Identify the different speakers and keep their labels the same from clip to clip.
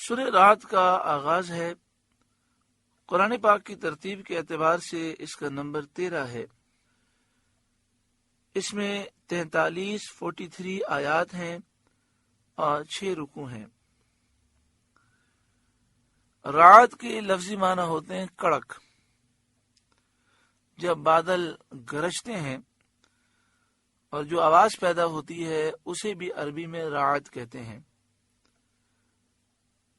Speaker 1: سورہ رعد کا آغاز ہے۔ قرآن پاک کی ترتیب کے اعتبار سے اس کا نمبر 13 ہے۔ اس میں 43 آیات ہیں اور 6 رکوع ہیں۔ رعد کے لفظی معنی ہوتے ہیں کڑک۔ جب بادل گرجتے ہیں اور جو آواز پیدا ہوتی ہے اسے بھی عربی میں رعد کہتے ہیں۔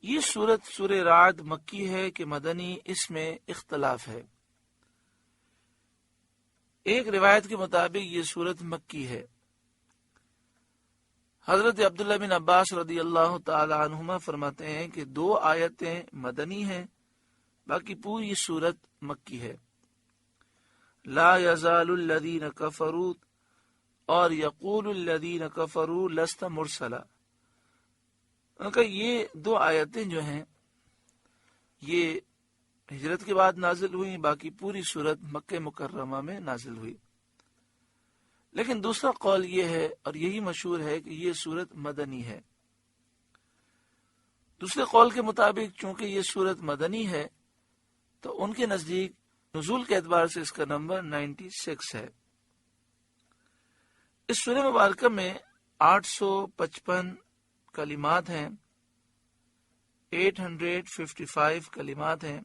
Speaker 1: یہ سورہ رعد مکی ہے کہ مدنی، اس میں اختلاف ہے۔ ایک روایت کے مطابق یہ سورت مکی ہے۔ حضرت عبداللہ بن عباس رضی اللہ تعالی عنہما فرماتے ہیں کہ 2 آیتیں مدنی ہیں، باقی پوری سورت مکی ہے۔ لا یزال الذین کفروا اور یقول الذین کفروا لست مرسلا، ان کا یہ 2 آیتیں جو ہیں یہ ہجرت کے بعد نازل ہوئی، باقی پوری سورت مکہ مکرمہ میں نازل ہوئی۔ لیکن دوسرا قول یہ ہے اور یہی مشہور ہے کہ یہ سورت مدنی ہے۔ دوسرے قول کے مطابق چونکہ یہ سورت مدنی ہے تو ان کے نزدیک نزول کے اعتبار سے اس کا نمبر 96 ہے۔ اس سورہ مبارکہ میں 855 کلمات ہیں، 855 کلمات ہیں،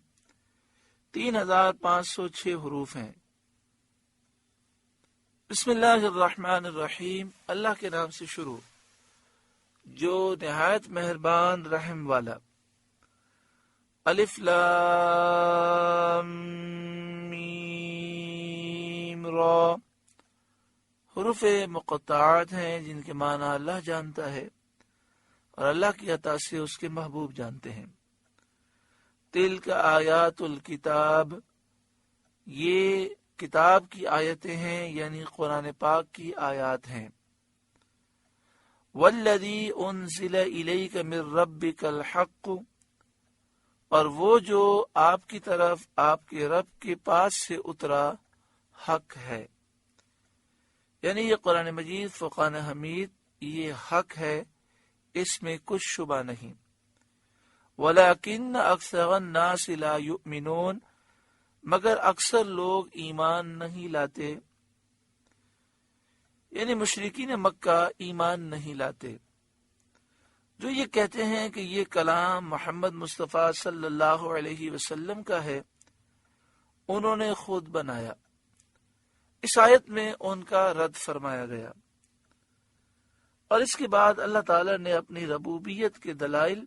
Speaker 1: 3506 حروف ہیں۔ بسم اللہ الرحمن الرحیم، اللہ کے نام سے شروع جو نہایت مہربان رحم والا۔ الف لام میم را، حروف مقطعات ہیں جن کے معنی اللہ جانتا ہے اور اللہ کی عطا سے اس کے محبوب جانتے ہیں۔ تلک آیات الکتاب، یہ کتاب کی آیتیں ہیں یعنی قرآن پاک کی آیات ہیں۔ والذی انزل الیک من ربک الحق، اور وہ جو آپ کی طرف آپ کے رب کے پاس سے اترا حق ہے، یعنی یہ قرآن مجید فرقان حمید یہ حق ہے، اس میں کچھ شبہ نہیں۔ وَلَكِنَّ أَكْثَرَ النَّاسِ لَا يُؤْمِنُونَ، مگر اکثر لوگ ایمان نہیں لاتے، یعنی مشرکین مکہ ایمان نہیں لاتے، جو یہ کہتے ہیں کہ یہ کلام محمد مصطفیٰ صلی اللہ علیہ وسلم کا ہے، انہوں نے خود بنایا۔ اس آیت میں ان کا رد فرمایا گیا، اور اس کے بعد اللہ تعالی نے اپنی ربوبیت کے دلائل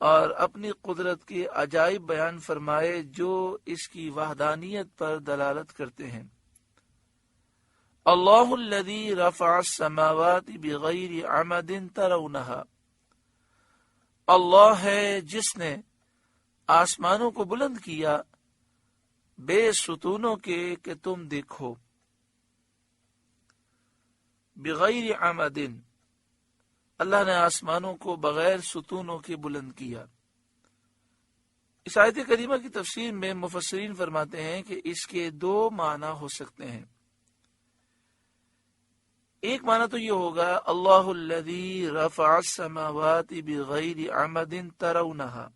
Speaker 1: اور اپنی قدرت کے عجائب بیان فرمائے جو اس کی وحدانیت پر دلالت کرتے ہیں۔ اللہ الذی رفع السماوات بغیر عمد ترونہا، اللہ ہے جس نے آسمانوں کو بلند کیا بے ستونوں کے کہ تم دیکھو۔ بغیر عمد، اللہ نے آسمانوں کو بغیر ستونوں کے بلند کیا۔ اس آیت کریمہ کی تفسیر میں مفسرین فرماتے ہیں کہ اس کے 2 معنی ہو سکتے ہیں۔ ایک معنی تو یہ ہوگا اللہ الذی رفع السماوات بغیر عمد ترونہا،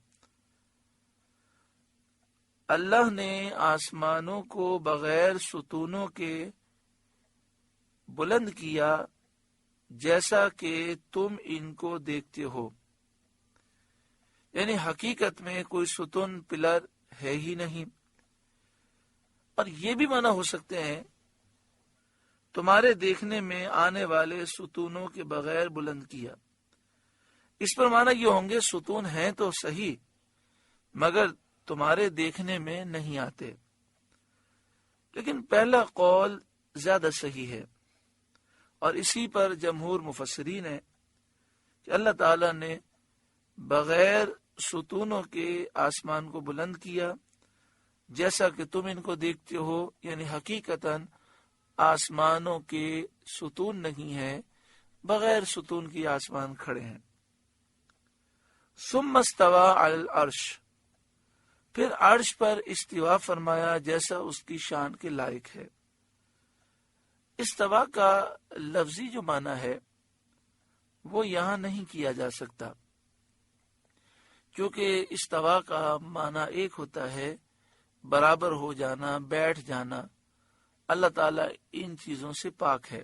Speaker 1: اللہ نے آسمانوں کو بغیر ستونوں کے بلند کیا جیسا کہ تم ان کو دیکھتے ہو، یعنی حقیقت میں کوئی ستون پلر ہے ہی نہیں۔ اور یہ بھی معنی ہو سکتے ہیں تمہارے دیکھنے میں آنے والے ستونوں کے بغیر بلند کیا۔ اس پر معنی یہ ہوں گے ستون ہیں تو صحیح مگر تمہارے دیکھنے میں نہیں آتے، لیکن پہلا قول زیادہ صحیح ہے، اور اسی پر جمہور مفسرین ہے کہ اللہ تعالی نے بغیر ستونوں کے آسمان کو بلند کیا جیسا کہ تم ان کو دیکھتے ہو، یعنی حقیقتاً آسمانوں کے ستون نہیں ہیں، بغیر ستون کی آسمان کھڑے ہیں۔ ثم استوى علی العرش، پھر عرش پر استوا فرمایا جیسا اس کی شان کے لائق ہے۔ استوا کا لفظی جو معنی ہے وہ یہاں نہیں کیا جا سکتا، کیونکہ استوا کا معنی ایک ہوتا ہے برابر ہو جانا، بیٹھ جانا۔ اللہ تعالیٰ ان چیزوں سے پاک ہے،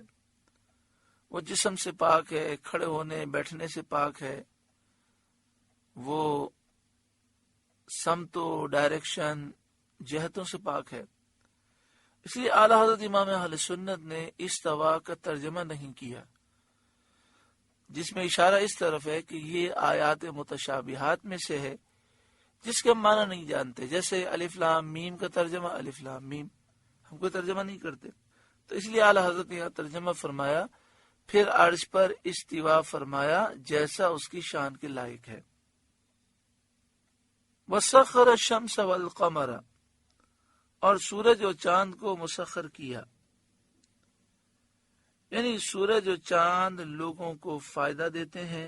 Speaker 1: وہ جسم سے پاک ہے، کھڑے ہونے بیٹھنے سے پاک ہے، وہ سمت و ڈائریکشن جہتوں سے پاک ہے۔ اس لیے اعلیٰ حضرت امام اہل سنت نے استوا کا ترجمہ نہیں کیا، جس میں اشارہ اس طرف ہے کہ یہ آیات متشابہات میں سے ہے جس کے ہم معنی نہیں جانتے، جیسے الف لام میم کا ترجمہ الف لام میم، ہم کوئی ترجمہ نہیں کرتے، تو اس لیے اعلیٰ حضرت نے یہاں ترجمہ فرمایا، پھر عرش پر استوا فرمایا جیسا اس کی شان کے لائق ہے۔ وَسَخَّرَ الشَّمْسَ وَالْقَمَرَ، اور سورج و چاند کو مسخر کیا، یعنی سورج و چاند لوگوں کو فائدہ دیتے ہیں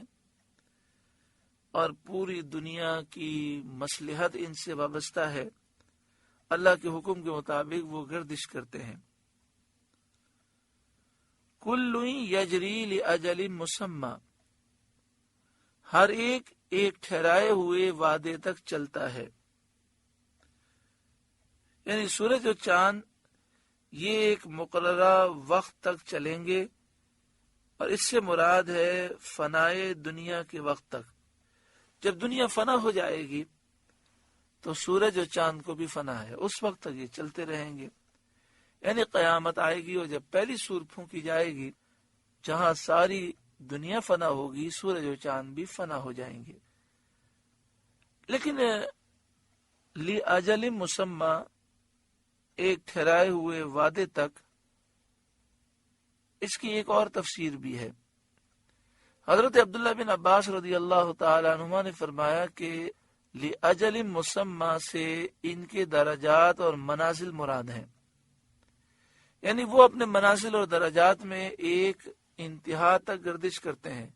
Speaker 1: اور پوری دنیا کی مصلحت ان سے وابستہ ہے، اللہ کے حکم کے مطابق وہ گردش کرتے ہیں۔ کُلٌّ یجری لأجل مسمى، ہر ایک ٹھہرائے ہوئے وعدے تک چلتا ہے، یعنی سورج و چاند یہ ایک مقررہ وقت تک چلیں گے، اور اس سے مراد ہے فنائے دنیا کے وقت تک۔ جب دنیا فنا ہو جائے گی تو سورج و چاند کو بھی فنا ہے، اس وقت تک یہ چلتے رہیں گے، یعنی قیامت آئے گی اور جب پہلی سور پھونکی جائے گی، جہاں ساری دنیا فنا ہوگی، سورج و چاند بھی فنا ہو جائیں گے۔ لیکن لِأَجَلٍ مُّسَمَّى، ایک ٹھہرائے ہوئے وعدے تک، اس کی ایک اور تفسیر بھی ہے۔ حضرت عبداللہ بن عباس رضی اللہ تعالی عنہما نے فرمایا کہ لِأَجَلٍ مُّسَمَّى سے ان کے درجات اور منازل مراد ہیں، یعنی وہ اپنے منازل اور درجات میں ایک انتہا تک گردش کرتے ہیں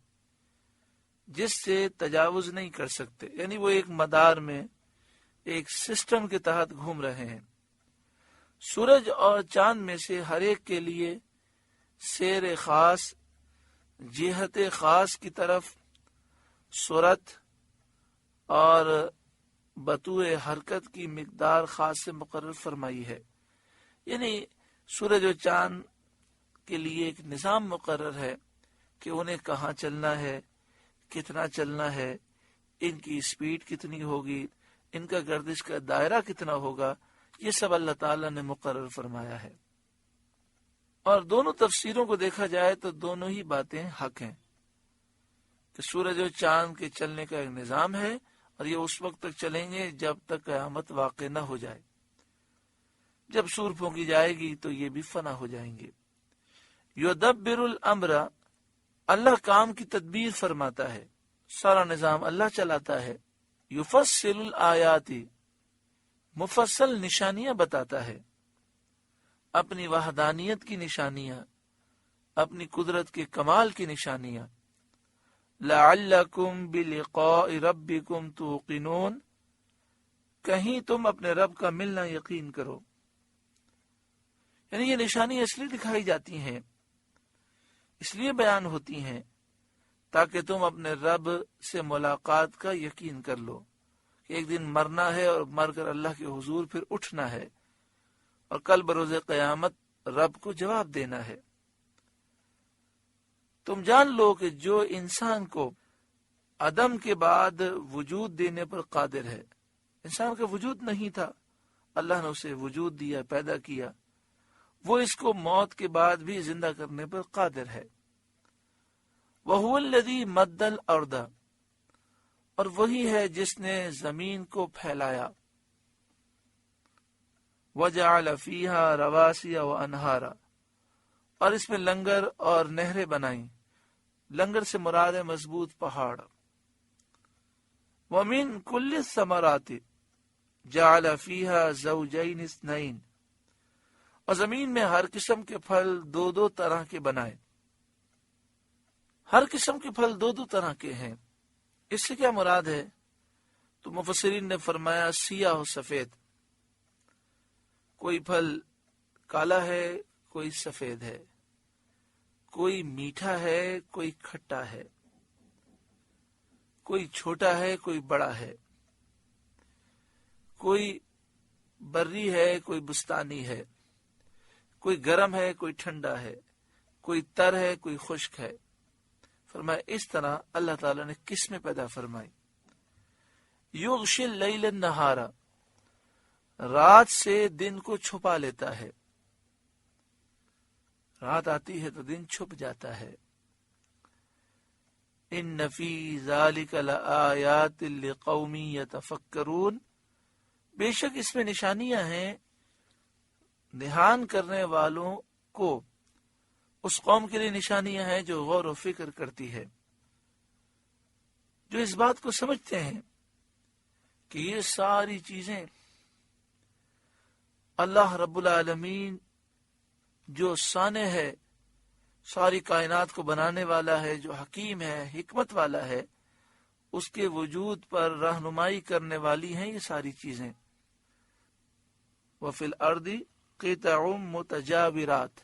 Speaker 1: جس سے تجاوز نہیں کر سکتے، یعنی وہ ایک مدار میں ایک سسٹم کے تحت گھوم رہے ہیں۔ سورج اور چاند میں سے ہر ایک کے لیے سیر خاص، جہت خاص کی طرف، سرعت اور بطوع حرکت کی مقدار خاص سے مقرر فرمائی ہے، یعنی سورج و چاند کے لیے ایک نظام مقرر ہے کہ انہیں کہاں چلنا ہے، کتنا چلنا ہے، ان کی سپیڈ کتنی ہوگی، ان کا گردش کا دائرہ کتنا ہوگا، یہ سب اللہ تعالیٰ نے مقرر فرمایا ہے۔ اور دونوں تفسیروں کو دیکھا جائے تو دونوں ہی باتیں حق ہیں کہ سورج و چاند کے چلنے کا ایک نظام ہے، اور یہ اس وقت تک چلیں گے جب تک قیامت واقع نہ ہو جائے۔ جب سور پھونکی جائے گی تو یہ بھی فنا ہو جائیں گے۔ یدبر الامر، اللہ کام کی تدبیر فرماتا ہے، سارا نظام اللہ چلاتا ہے۔ یفصل الآیات، مفصل نشانیاں بتاتا ہے، اپنی وحدانیت کی نشانیاں، اپنی قدرت کے کمال کی نشانیاں۔ لعلکم بلقاء ربکم توقنون، کہیں تم اپنے رب کا ملنا یقین کرو، یعنی یہ نشانی اس لیے دکھائی جاتی ہیں، اس لیے بیان ہوتی ہیں تاکہ تم اپنے رب سے ملاقات کا یقین کر لو کہ ایک دن مرنا ہے اور مر کر اللہ کے حضور پھر اٹھنا ہے، اور کل بروز قیامت رب کو جواب دینا ہے۔ تم جان لو کہ جو انسان کو عدم کے بعد وجود دینے پر قادر ہے، انسان کا وجود نہیں تھا، اللہ نے اسے وجود دیا، پیدا کیا، وہ اس کو موت کے بعد بھی زندہ کرنے پر قادر ہے۔ وَهُوَ الَّذِي مَدَّ الْأَرْضَ، اور وہی ہے جس نے زمین کو پھیلایا، وَجَعَلَ فِيهَا رَوَاسِيَ وَأَنْهَارًا، اور اس میں لنگر اور نہریں بنائیں، لنگر سے مراد ہے مضبوط پہاڑ۔ وَمِن كُلِّ الثَّمَرَاتِ جَعَلَ فِيهَا زَوْجَيْنِ اثْنَيْنِ، اور زمین میں ہر قسم کے پھل دو دو طرح کے بنائے، ہر قسم کے پھل دو دو طرح کے ہیں۔ اس سے کیا مراد ہے؟ تو مفسرین نے فرمایا سیاہ و سفید، کوئی پھل کالا ہے، کوئی سفید ہے، کوئی میٹھا ہے، کوئی کھٹا ہے، کوئی چھوٹا ہے کوئی بڑا ہے، کوئی بری ہے کوئی بستانی ہے، کوئی گرم ہے کوئی ٹھنڈا ہے، کوئی تر ہے کوئی خشک ہے۔ فرمایا اس طرح اللہ تعالیٰ نے قسمیں پیدا فرمائی۔ یغشی اللیل النہار، رات سے دن کو چھپا لیتا ہے، رات آتی ہے تو دن چھپ جاتا ہے۔ ان فی ذلک لآیات لقوم یتفکرون، بے شک اس میں نشانیاں ہیں دھیان کرنے والوں کو، اس قوم کے لیے نشانیاں ہیں جو غور و فکر کرتی ہے، جو اس بات کو سمجھتے ہیں کہ یہ ساری چیزیں اللہ رب العالمین جو صانع ہے، ساری کائنات کو بنانے والا ہے، جو حکیم ہے، حکمت والا ہے، اس کے وجود پر رہنمائی کرنے والی ہیں یہ ساری چیزیں۔ وَفِي الْأَرْضِ قِطَعٌ مُتَجَاوِرَاتٌ،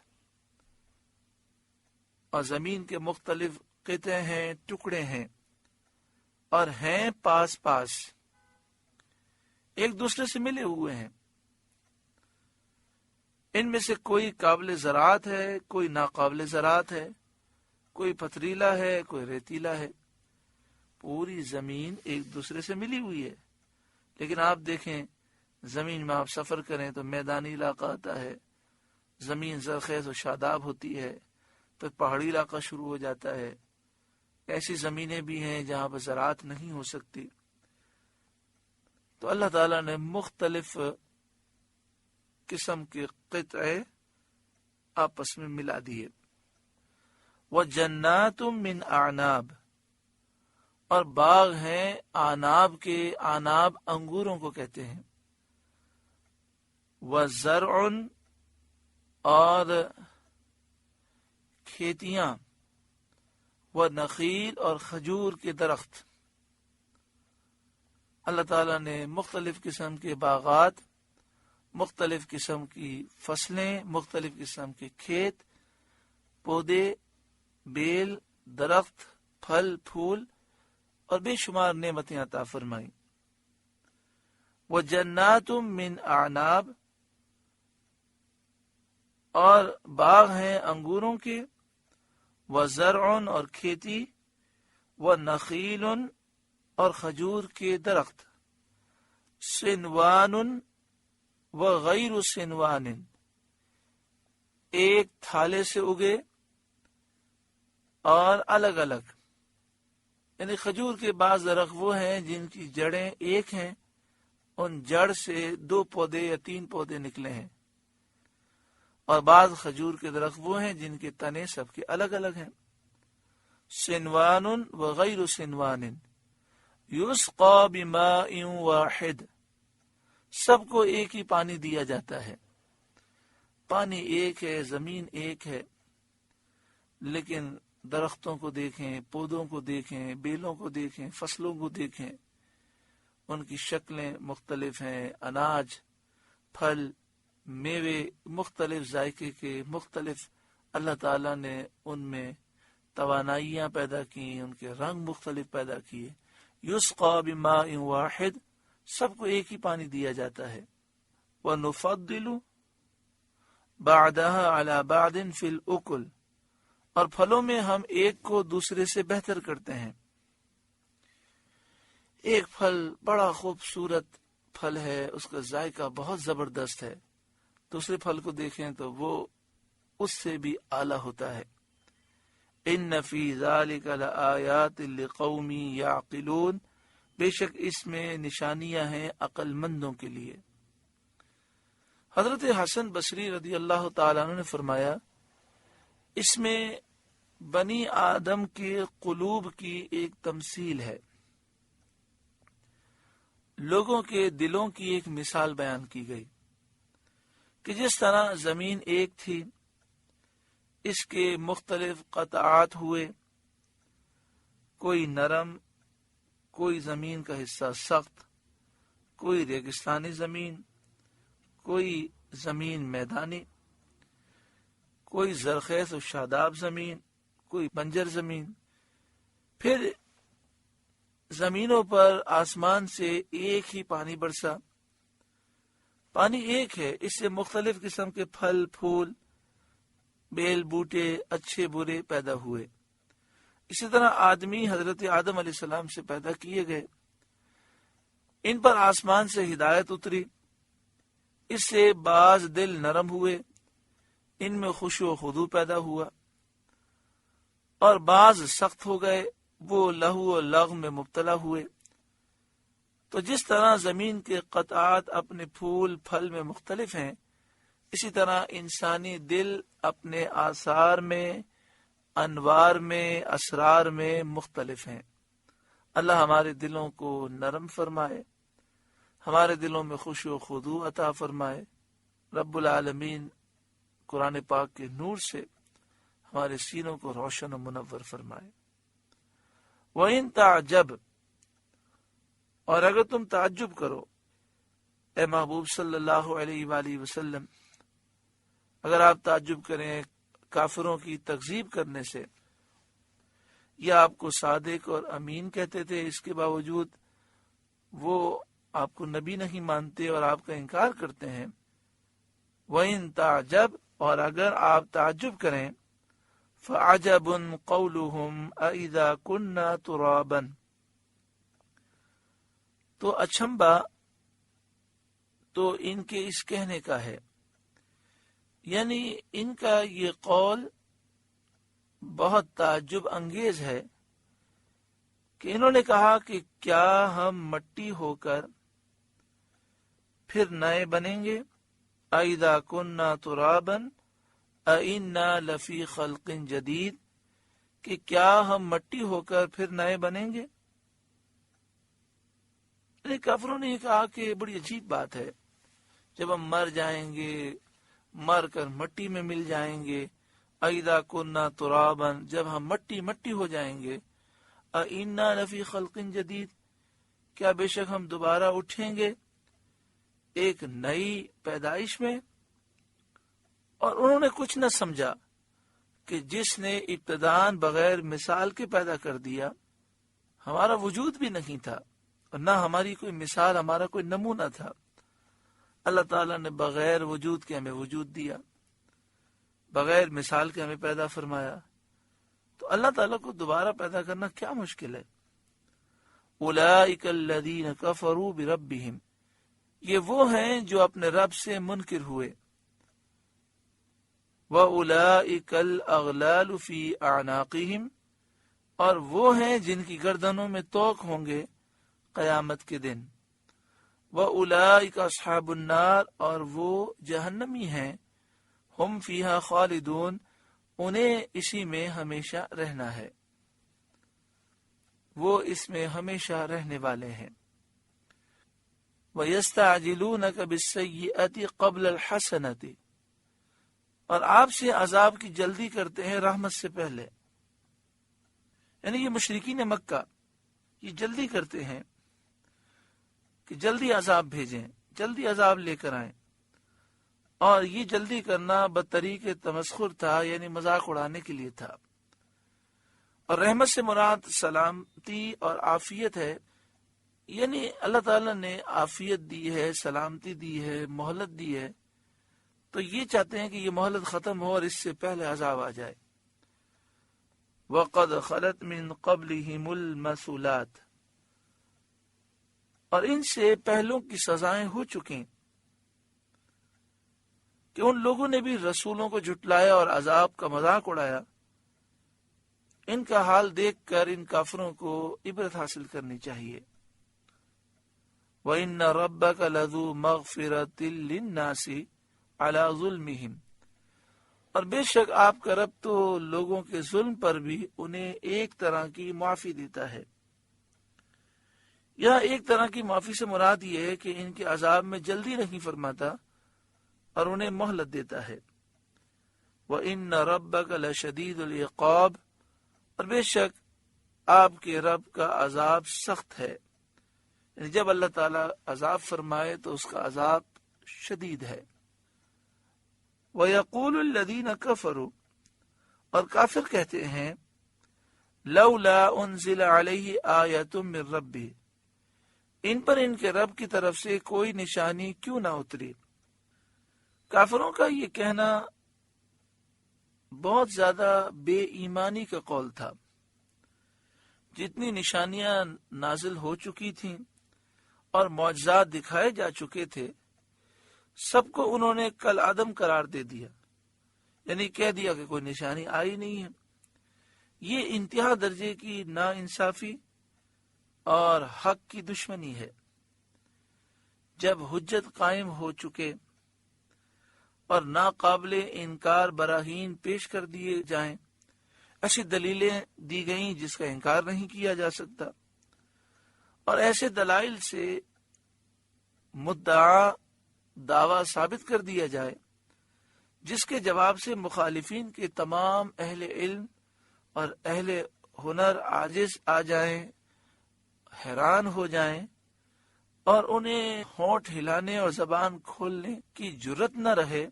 Speaker 1: اور زمین کے مختلف قطعے ہیں، ٹکڑے ہیں، اور ہیں پاس پاس، ایک دوسرے سے ملے ہوئے ہیں۔ ان میں سے کوئی قابل زراعت ہے، کوئی ناقابل زراعت ہے، کوئی پتھریلا ہے کوئی ریتیلا ہے، پوری زمین ایک دوسرے سے ملی ہوئی ہے۔ لیکن آپ دیکھیں زمین میں آپ سفر کریں تو میدانی علاقہ آتا ہے، زمین زرخیز و شاداب ہوتی ہے، پھر پہاڑی علاقہ شروع ہو جاتا ہے، ایسی زمینیں بھی ہیں جہاں پر زراعت نہیں ہو سکتی۔ تو اللہ تعالیٰ نے مختلف قسم کے قطعے آپس میں ملا دیے۔ وَجَنَّاتٌ مِّنْ أَعْنَابٍ، اور باغ ہیں آناب کے، آناب انگوروں کو کہتے ہیں۔ وَزَرْعٌ، اور کھیتیاں، وَنَخِيلٌ، اور کھجور کے درخت۔ اللہ تعالیٰ نے مختلف قسم کے باغات، مختلف قسم کی فصلیں، مختلف قسم کے کھیت، پودے، بیل، درخت، پھل پھول اور بے شمار نعمتیں عطا فرمائیں۔ وَجَنَّاتٌ مِّنْ أَعْنَابٍ، اور باغ ہیں انگوروں کے، وَزَرْعٌ، اور کھیتی، وَنَخِيلٌ، اور کھجور کے درخت، صِنْوَانٌ وَغَيْرُ صِنْوَانٍ، ایک تھالے سے اگے اور الگ الگ، یعنی کھجور کے بعض درخت وہ ہیں جن کی جڑیں ایک ہیں، ان جڑ سے 2 پودے یا 3 پودے نکلے ہیں، اور بعض کھجور کے درخت وہ ہیں جن کے تنے سب کے الگ الگ ہیں۔ صِنْوَانٌ وَغَيْرُ صِنْوَانٍ يُسْقَى بِمَاءٍ وَاحِدٍ، سب کو ایک ہی پانی دیا جاتا ہے، پانی ایک ہے، زمین ایک ہے، لیکن درختوں کو دیکھیں، پودوں کو دیکھیں، بیلوں کو دیکھیں، فصلوں کو دیکھیں، ان کی شکلیں مختلف ہیں، اناج، پھل، میوے مختلف ذائقے کے، مختلف اللہ تعالیٰ نے ان میں توانائیاں پیدا کی، ان کے رنگ مختلف پیدا کیے۔ یسقى بماء واحد، سب کو ایک ہی پانی دیا جاتا ہے۔ وَنُفَضِّلُ بَعْدَهَا عَلَى بَعْدٍ فِي الْأُكُلِ، اور پھلوں میں ہم ایک کو دوسرے سے بہتر کرتے ہیں۔ ایک پھل بڑا خوبصورت پھل ہے، اس کا ذائقہ بہت زبردست ہے، دوسرے پھل کو دیکھیں تو وہ اس سے بھی اعلیٰ ہوتا ہے۔ ان فی ذلک لآیات لقوم یعقلون، بے شک اس میں نشانیاں ہیں عقل مندوں کے لیے۔ حضرت حسن بصری رضی اللہ تعالیٰ عنہ نے فرمایا، اس میں بنی آدم کے قلوب کی ایک تمثیل ہے، لوگوں کے دلوں کی ایک مثال بیان کی گئی کہ جس طرح زمین ایک تھی، اس کے مختلف قطعات ہوئے، کوئی نرم، کوئی زمین کا حصہ سخت، کوئی ریگستانی زمین، کوئی زمین میدانی، کوئی زرخیز و شاداب زمین، کوئی بنجر زمین۔ پھر زمینوں پر آسمان سے ایک ہی پانی برسا. پانی ایک ہے، اس سے مختلف قسم کے پھل پھول بیل بوٹے اچھے برے پیدا ہوئے. اسی طرح آدمی حضرت آدم علیہ السلام سے پیدا کیے گئے. ان پر آسمان سے ہدایت اتری، اس سے بعض دل نرم ہوئے، ان میں خشوع و خضوع پیدا ہوا، اور بعض سخت ہو گئے، وہ لہو و لغو میں مبتلا ہوئے. تو جس طرح زمین کے قطعات اپنے پھول پھل میں مختلف ہیں، اسی طرح انسانی دل اپنے آثار میں، انوار میں، اسرار میں مختلف ہیں. اللہ ہمارے دلوں کو نرم فرمائے، ہمارے دلوں میں خشوع و خضوع عطا فرمائے. رب العالمین قرآن پاک کے نور سے ہمارے سینوں کو روشن و منور فرمائے. وَإِن تَعْجَبْ، اور اگر تم تعجب کرو اے محبوب صلی اللہ علیہ وآلہ وسلم، اگر آپ تعجب کریں کافروں کی تکذیب کرنے سے، یا آپ کو صادق اور امین کہتے تھے، اس کے باوجود وہ آپ کو نبی نہیں مانتے اور آپ کا انکار کرتے ہیں. وَإِن تَعْجَبْ، اور اگر آپ تعجب کریں، فَعَجَبٌ قَوْلُهُمْ أَإِذَا كُنَّا تُرَابًا، تو اچھمبا تو ان کے اس کہنے کا ہے، یعنی ان کا یہ قول بہت تعجب انگیز ہے کہ انہوں نے کہا کہ کیا ہم مٹی ہو کر پھر نئے بنیں گے. اَإِذَا كُنَّا تُرَابًا أَإِنَّا لَفِي خَلْقٍ جَدِيدٍ، کہ کیا ہم مٹی ہو کر پھر نئے بنیں گے. کافروں نے یہ کہا کہ بڑی عجیب بات ہے، جب ہم مر جائیں گے، مر کر مٹی میں مل جائیں گے. اَإِذَا كُنَّا تُرَابًا، جب ہم مٹی ہو جائیں گے. أَإِنَّا لَفِي خَلْقٍ جَدِيدٍ، کیا بے شک ہم دوبارہ اٹھیں گے ایک نئی پیدائش میں. اور انہوں نے کچھ نہ سمجھا کہ جس نے ابتداءً بغیر مثال کے پیدا کر دیا، ہمارا وجود بھی نہیں تھا اور نہ ہماری کوئی مثال، ہمارا کوئی نمونہ تھا. اللہ تعالیٰ نے بغیر وجود کے ہمیں وجود دیا، بغیر مثال کے ہمیں پیدا فرمایا. تو اللہ تعالیٰ کو دوبارہ پیدا کرنا کیا مشکل ہے. اولئک الذین کفروا بربہم، یہ وہ ہیں جو اپنے رب سے منکر ہوئے. وَأُولَئِكَ الْأَغْلَالُ فِي أَعْنَاقِهِمْ، اور وہ ہیں جن کی گردنوں میں توق ہوں گے قیامت کے دن. وَأُولَئِكَ أَصْحَابُ النَّارِ، اور وہ جہنمی ہیں. ہم فیہا خالدون، انہیں اسی میں ہمیشہ رہنا ہے، وہ اس میں ہمیشہ رہنے والے ہیں. وَيَسْتَعْجِلُونَكَ بِالسَّيِّئَةِ قَبْلَ الْحَسَنَةِ، اور آپ سے عذاب کی جلدی کرتے ہیں رحمت سے پہلے. یعنی یہ مشرکین مکہ یہ جلدی کرتے ہیں کہ جلدی عذاب بھیجیں، جلدی عذاب لے کر آئیں. اور یہ جلدی کرنا بطریق تمسخر تھا، یعنی مذاق اڑانے کے لیے تھا. اور رحمت سے مراد سلامتی اور عافیت ہے، یعنی اللہ تعالیٰ نے عافیت دی ہے، سلامتی دی ہے، مہلت دی ہے، تو یہ چاہتے ہیں کہ یہ مہلت ختم ہو اور اس سے پہلے عذاب آ جائے. وَقَدْ خَلَتْ مِن قَبْلِهِمُ الْمَثُولَاتِ، اور ان سے پہلوں کی سزائیں ہو چکیں کہ ان لوگوں نے بھی رسولوں کو جھٹلایا اور عذاب کا مذاق اڑایا. ان کا حال دیکھ کر ان کافروں کو عبرت حاصل کرنی چاہیے. وَإِنَّ رَبَّكَ لَذُو مَغْفِرَةٍ لِلنَّاسِ عَلَى ظُلْمِهِمْ، اور بے شک آپ کا رب تو لوگوں کے ظلم پر بھی انہیں ایک طرح کی معافی دیتا ہے. یہاں ایک طرح کی معافی سے مراد یہ ہے کہ ان کے عذاب میں جلدی نہیں فرماتا اور انہیں مہلت دیتا ہے. وَإِنَّ رَبَّكَ لَشَدِيدُ الْعِقَابِ، اور بے شک آپ کے رب کا عذاب سخت ہے. یعنی جب اللہ تعالیٰ عذاب فرمائے تو اس کا عذاب شدید ہے. وَيَقُولُ الَّذِينَ كَفَرُوا، اور کافر کہتے ہیں، لولا انزل علیہ آیۃ من ربہ، ان پر ان کے رب کی طرف سے کوئی نشانی کیوں نہ اتری۔ کافروں کا یہ کہنا بہت زیادہ بے ایمانی کا قول تھا۔ جتنی نشانیاں نازل ہو چکی تھیں اور معجزات دکھائے جا چکے تھے، سب کو انہوں نے کل عدم قرار دے دیا، یعنی کہہ دیا کہ کوئی نشانی آئی نہیں ہے۔ یہ انتہا درجے کی نا انصافی اور حق کی دشمنی ہے۔ جب حجت قائم ہو چکے اور ناقابل انکار براہین پیش کر دیے جائیں، ایسی دلیلیں دی گئیں جس کا انکار نہیں کیا جا سکتا، اور ایسے دلائل سے مدعا دعویٰ ثابت کر دیا جائے جس کے جواب سے مخالفین کے تمام اہل علم اور اہل ہنر عاجز آ جائیں، حیران ہو جائیں، اور انہیں ہونٹ ہلانے اور زبان کھولنے کی جرت نہ رہے،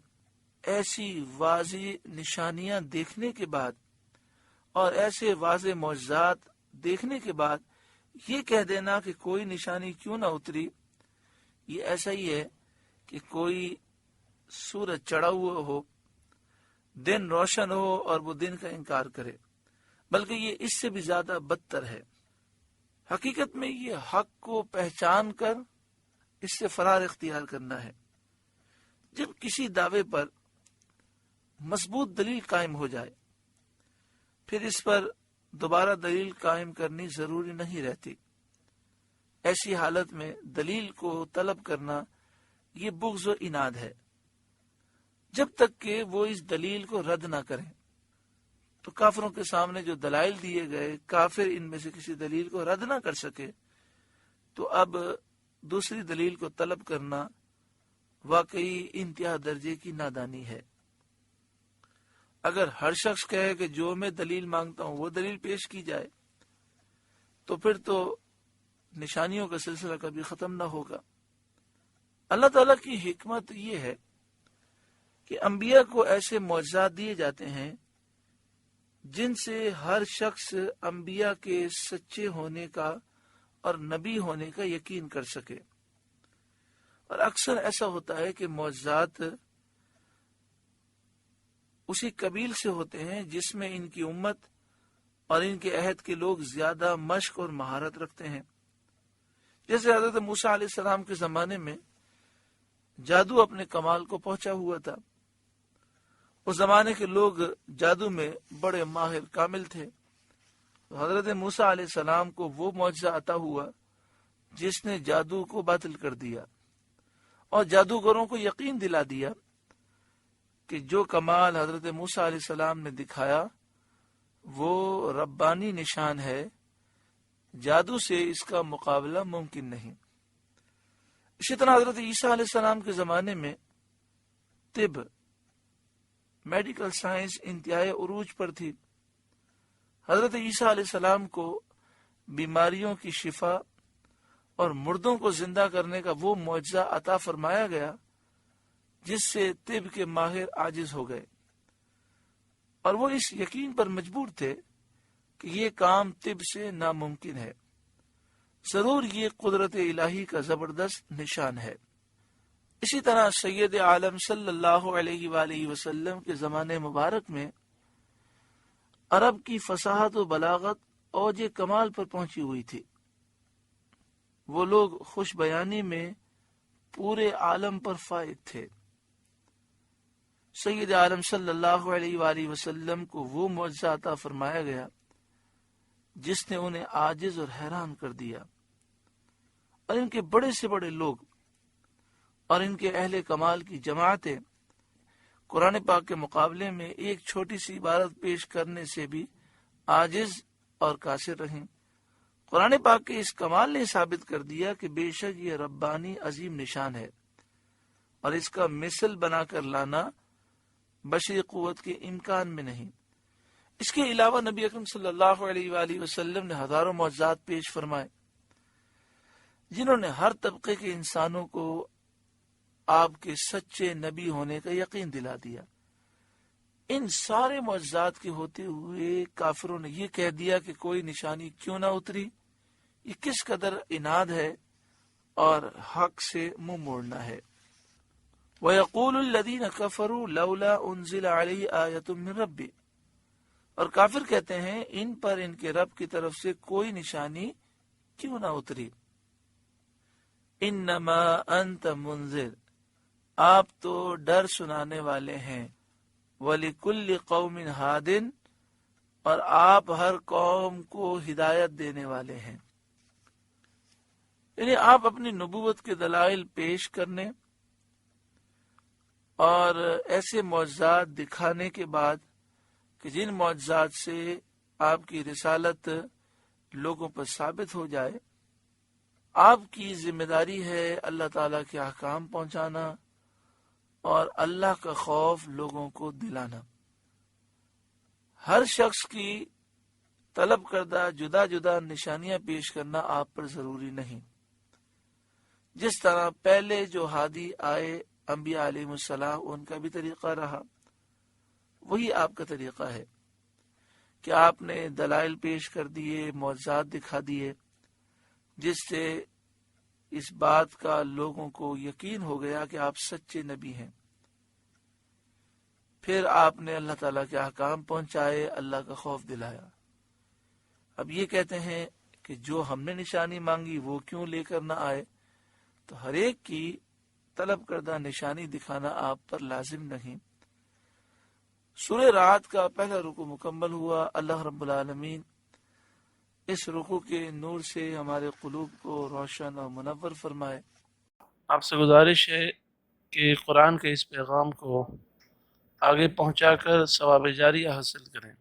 Speaker 1: ایسی واضح نشانیاں دیکھنے کے بعد اور ایسے واضح معجزات دیکھنے کے بعد یہ کہہ دینا کہ کوئی نشانی کیوں نہ اتری، یہ ایسا ہی ہے کہ کوئی سورج چڑھا ہوا ہو، دن روشن ہو اور وہ دن کا انکار کرے، بلکہ یہ اس سے بھی زیادہ بدتر ہے۔ حقیقت میں یہ حق کو پہچان کر اس سے فرار اختیار کرنا ہے۔ جب کسی دعوے پر مضبوط دلیل قائم ہو جائے، پھر اس پر دوبارہ دلیل قائم کرنی ضروری نہیں رہتی۔ ایسی حالت میں دلیل کو طلب کرنا یہ بغض و عناد ہے، جب تک کہ وہ اس دلیل کو رد نہ کریں۔ تو کافروں کے سامنے جو دلائل دیے گئے، کافر ان میں سے کسی دلیل کو رد نہ کر سکے، تو اب دوسری دلیل کو طلب کرنا واقعی انتہا درجے کی نادانی ہے۔ اگر ہر شخص کہے کہ جو میں دلیل مانگتا ہوں وہ دلیل پیش کی جائے، تو پھر تو نشانیوں کا سلسلہ کبھی ختم نہ ہوگا۔ اللہ تعالیٰ کی حکمت یہ ہے کہ انبیاء کو ایسے معجزات دیے جاتے ہیں جن سے ہر شخص انبیاء کے سچے ہونے کا اور نبی ہونے کا یقین کر سکے۔ اور اکثر ایسا ہوتا ہے کہ معجزات اسی قبیل سے ہوتے ہیں جس میں ان کی امت اور ان کے عہد کے لوگ زیادہ مشق اور مہارت رکھتے ہیں۔ جیسے حضرت موسیٰ علیہ السلام کے زمانے میں جادو اپنے کمال کو پہنچا ہوا تھا۔ اس زمانے کے لوگ جادو میں بڑے ماہر کامل تھے۔ حضرت موسیٰ علیہ السلام کو وہ معجزہ عطا ہوا جس نے جادو کو باطل کر دیا اور جادوگروں کو یقین دلا دیا کہ جو کمال حضرت موسیٰ علیہ السلام نے دکھایا وہ ربانی نشان ہے، جادو سے اس کا مقابلہ ممکن نہیں۔ اسی طرح حضرت عیسیٰ علیہ السلام کے زمانے میں طب، میڈیکل سائنس انتہائی عروج پر تھی۔ حضرت عیسیٰ علیہ السلام کو بیماریوں کی شفا اور مردوں کو زندہ کرنے کا وہ معجزہ عطا فرمایا گیا جس سے طب کے ماہر عاجز ہو گئے، اور وہ اس یقین پر مجبور تھے کہ یہ کام طب سے ناممکن ہے۔ ضرور یہ قدرت الہی کا زبردست نشان ہے۔ اسی طرح سید عالم صلی اللہ علیہ وآلہ وسلم کے زمانے مبارک میں عرب کی فصاحت و بلاغت اوج کمال پر پہنچی ہوئی تھی۔ وہ لوگ خوش بیانی میں پورے عالم پر فائق تھے۔ سید عالم صلی اللہ علیہ وآلہ وسلم کو وہ معجزہ عطا فرمایا گیا جس نے انہیں عاجز اور حیران کر دیا، اور ان کے بڑے سے بڑے لوگ اور ان کے اہل کمال کی جماعتیں قرآن پاک کے مقابلے میں ایک چھوٹی سی عبارت پیش کرنے سے بھی عاجز اور قاصر رہیں۔ قرآن پاک کے اس کمال نے ثابت کر دیا کہ بے شک یہ ربانی عظیم نشان ہے، اور اس کا مثل بنا کر لانا بشری قوت کے امکان میں نہیں۔ اس کے علاوہ نبی اکرم صلی اللہ علیہ وآلہ وسلم نے ہزاروں معجزات پیش فرمائے جنہوں نے ہر طبقے کے انسانوں کو آپ کے سچے نبی ہونے کا یقین دلا دیا۔ ان سارے معجزات کے ہوتے ہوئے کافروں نے یہ کہہ دیا کہ کوئی نشانی کیوں نہ اتری. یہ کس قدر عناد ہے اور حق سے منہ موڑنا ہے. وَيَقُولُ الَّذِينَ كَفَرُوا لَوْلَا أُنزِلَ عَلَيْهِ آيَةٌ مِّن رَبِّهِ، اور کافر کہتے ہیں ان پر ان کے رب کی طرف سے کوئی نشانی کیوں نہ اتری. انما انت منذر، آپ تو ڈر سنانے والے ہیں. وَلِكُلِّ قَوْمٍ هَادٍ، اور آپ ہر قوم کو ہدایت دینے والے ہیں. یعنی آپ اپنی نبوت کے دلائل پیش کرنے اور ایسے معجزات دکھانے کے بعد کہ جن معجزات سے آپ کی رسالت لوگوں پر ثابت ہو جائے، آپ کی ذمہ داری ہے اللہ تعالیٰ کے احکام پہنچانا اور اللہ کا خوف لوگوں کو دلانا. ہر شخص کی طلب کردہ جدا جدا نشانیاں پیش کرنا آپ پر ضروری نہیں. جس طرح پہلے جو ہادی آئے انبیاء علیہ السلام، ان کا بھی طریقہ رہا، وہی آپ کا طریقہ ہے کہ آپ نے دلائل پیش کر دیے، معجزات دکھا دیے، جس سے اس بات کا لوگوں کو یقین ہو گیا کہ آپ سچے نبی ہیں. پھر آپ نے اللہ تعالیٰ کے احکام پہنچائے، اللہ کا خوف دلایا. اب یہ کہتے ہیں کہ جو ہم نے نشانی مانگی وہ کیوں لے کر نہ آئے. تو ہر ایک کی طلب کردہ نشانی دکھانا آپ پر لازم نہیں. سورہ رعد کا پہلا رکوع مکمل ہوا. اللہ رب العالمین اس رکوع کے نور سے ہمارے قلوب کو روشن اور منور فرمائے. آپ سے گزارش ہے کہ قرآن کے اس پیغام کو آگے پہنچا کر ثواب جاریہ حاصل کریں.